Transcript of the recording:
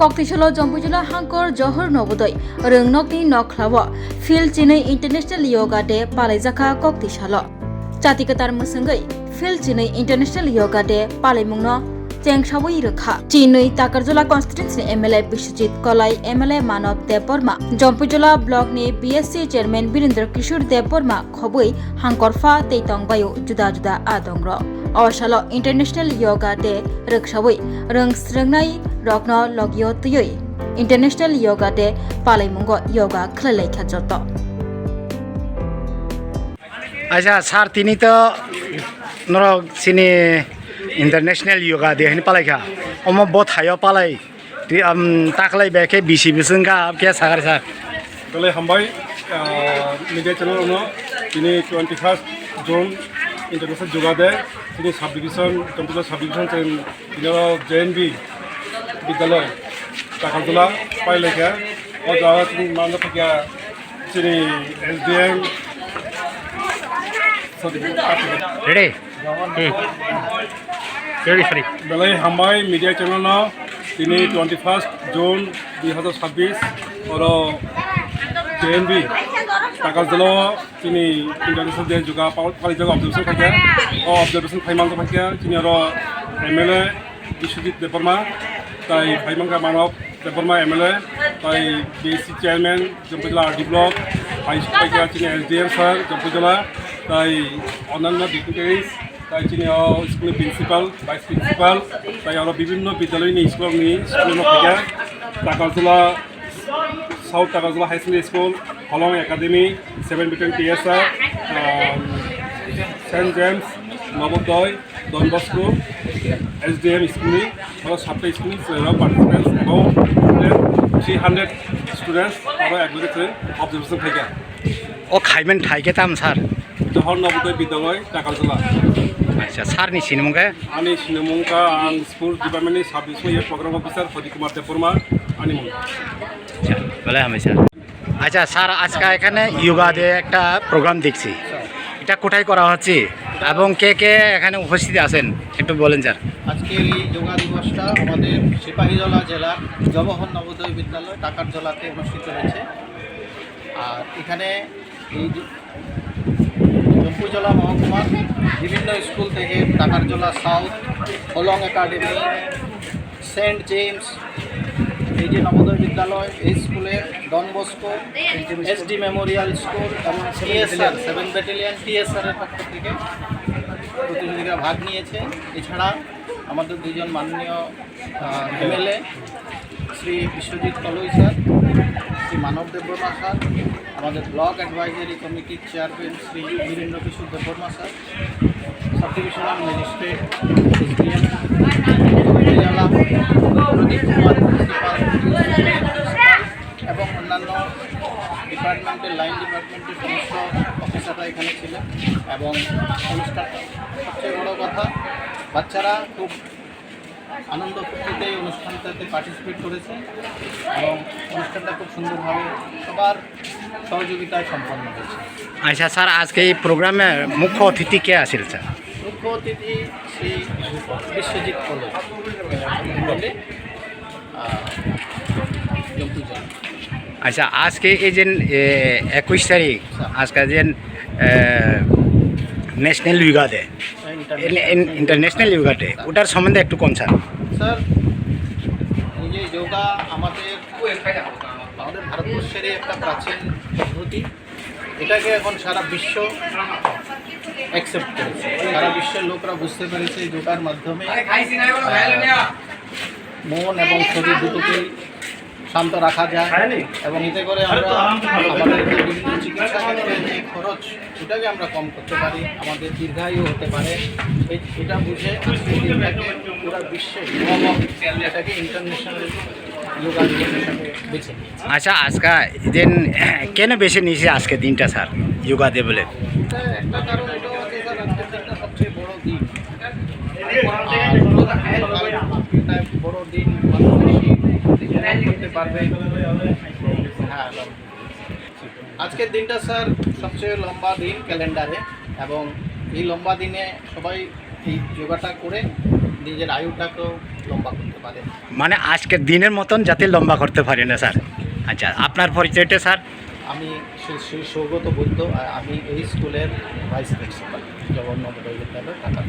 কক্তিশাল জম্পুজলা হাঙ্কর জহর নবোদয় রংনকনি নখলাও ফিল চিनै ইন্টারন্যাশনাল योगा डे पालाइजाखा कक्तिशाल जातिगतार मुसंगै फिल चिनै इंटरनेशनल योगा डे पालाइमुंगनो चेंगसावै रोखा चिनै ताकारजला constituency MLA Biswajit Kalai MLA Manab Debbarma Jampuijala block नि बीएससी चेयरमैन वीरेंद्र किशोर देवबर्मा खबै हांकरफा तैतंगबायो जुदा जुदा आदंग्र अवसाल इंटरनेशनल योगा डे रोखसावै रोंस्रोंनाय रग्न लगियतयै इंटरनेशनल योगा डे पालाइमुंगो योगा खलायलायखा जत अच्छा सर तिनी तो नरक सिनी इंटरनेशनल योगा डे हनी पालायखा अम बथायो पालाय ताकलाय बेके बिसि बिसंगा अब क्या सागर सर कले हमबाय मीडिया चैनल नो तिनी 21 जून इंटरनेशनल योगा डे तिनी sub division computer sub division तिनी जेएनबी विद्यालय ताकाजला पाइलेखा और जावा तिनी मानना फकिया तिनी एसडीएम रेडी रेडी सॉरी बेले हमबाय मीडिया चैनल नो तिनी 21 जून 2026 और जेएनबी ताकाजला तिनी इंटरनेशनल डे योगा पालिजागा ऑब्जर्वेशन फकिया और ऑब्जर्वेशन फाइमांगा फकिया तिनी और एमएलए विश्वजित देवबर्मा ताई फाइमांगा मानव देवबर्मा एमएलए ताई BSC chairman Jampuijala RD block vice फकिया तिनी एसडीएम सर जम्पुजला ताई अन्यान्य डिग्निटारिज ताई तिनी स्कूल प्रिंसिपल वाइस प्रिंसिपल ताई और विभिन्न विद्यालय स्कूल फकिया Takarjala south Takarjala high secondary school Halong academy 7 battalion TSR Saint James Navodaya Don Bosco SDM school और 7 स्कूल पार्टिसिपेंट्स और 300 स्टूडेंट्स और एडवोकेट ऑब्जर्वेशन फैया ओ खाइमेन थाइके ताम सर जहर नवोदय विद्यालय ताकाजला अच्छा सर नि सिनेमुंगा आनी सिनेमुंगा आं स्कूल डिपार्टमेंट नि sub division programme officer Hari Kumar Debbarma आनी मुंगा अच्छा বলে আমি স্যার আচ্ছা স্যার আজকে এখানে যোগা ডে একটা প্রোগ্রাম দেখছি এটা কোথায় করা হচ্ছে এবং কে কে এখানে উপস্থিত আছেন একটু বলেন স্যার আজকের এই যোগা দিবসটা আমাদের সিপাহীজলা জেলার জওহর নবোদয় বিদ্যালয় টাকারজলাতে অনুষ্ঠিত হয়েছে। আর এখানে এই জম্পুজলা মহকুমার বিভিন্ন স্কুল থেকে Takarjala south Halong academy Saint James এই যে নবোদয় বিদ্যালয় এই স্কুলে Don Bosco SD memorial school এবং টিএসআর 7 ব্যাটালিয়ন টিএসআরের পক্ষ থেকে প্রতিযোগিতা ভাগ নিয়েছে। এছাড়া আমাদের দুজন মাননীয় MLA Shri Biswajit Kalai sir, Shri Manab Debbarma sir, আমাদের ব্লক অ্যাডভাইজারি কমিটির chairman Shri Birendra Kishore Debbarma sir, sub divisional magistrate SDM জেলা প্রদীপ কুমার প্রিন্সিপাল এবং অন্যান্য ডিপার্টমেন্টের লাইন ডিপার্টমেন্টের সমস্ত অফিসাররা এখানে ছিলেন। এবং অনুষ্ঠানটা সবচেয়ে বড় কথা, বাচ্চারা খুব আনন্দ ফুর্তিতে এই অনুষ্ঠানটাতে পার্টিসিপেট করেছে এবং অনুষ্ঠানটা খুব সুন্দরভাবে সবার সহযোগিতায় সম্পন্ন হয়েছে। আচ্ছা স্যার আজকে এই প্রোগ্রামে মুখ্য অতিথি কে আছিল স্যার? মুখ্য অতিথি শ্রী বিশ্বজিৎ কলই জম্পুজলা। আচ্ছা আজকে এই যে 21 তারিখ আজকে যে national yoga day international yoga day ওটার সম্বন্ধে একটু কোন স্যার? স্যার এই যে যোগা আমাদের ভারতবর্ষেরই একটা প্রাচীন পদ্ধতি। এটাকে এখন সারা বিশ্ব অ্যাকসেপ্ট করেছে, সারা বিশ্বের লোকরা বুঝতে পেরেছে যোগার মাধ্যমে মন এবং শরীর দুটোকেই শান্ত রাখা যায় এবং এতে করে আমরা আমাদের বিভিন্ন চিকিৎসা ক্ষেত্রে যে খরচ সেটাকে আমরা কম করতে পারি, আমাদের দীর্ঘায়ু হতে পারে। এটা বুঝে আজকের দিনটাকে পুরো বিশ্বে এটাকে ইন্টারন্যাশনাল যোগা দিবস হিসাবে বেছে নিয়েছে। আচ্ছা আজকে দিন কেন বেছে নিয়েছে আজকে দিনটা স্যার যোগা ডে বলে? একটা কারণ এটা হচ্ছে স্যার আজকের দিনটা সবচেয়ে বড় দিন, এটা বড় দিন করতে পারবে। হ্যাঁ, আজকের দিনটা স্যার সবচেয়ে লম্বা দিন ক্যালেন্ডারে এবং এই লম্বা দিনে সবাই এই যোগাটা করে নিজের আয়ুটাকেও লম্বা করতে পারে। পারে। মানে আজকের দিনের মতন যাতে লম্বা করতে পারি না স্যার। আচ্ছা, আপনার পরিচয়টা স্যার? আমি শ্রী সৌগত বুদ্ধ, আর আমি এই স্কুলের ভাইস প্রিন্সিপাল, জওহর নবোদয় বিদ্যালয়, ঢাকা।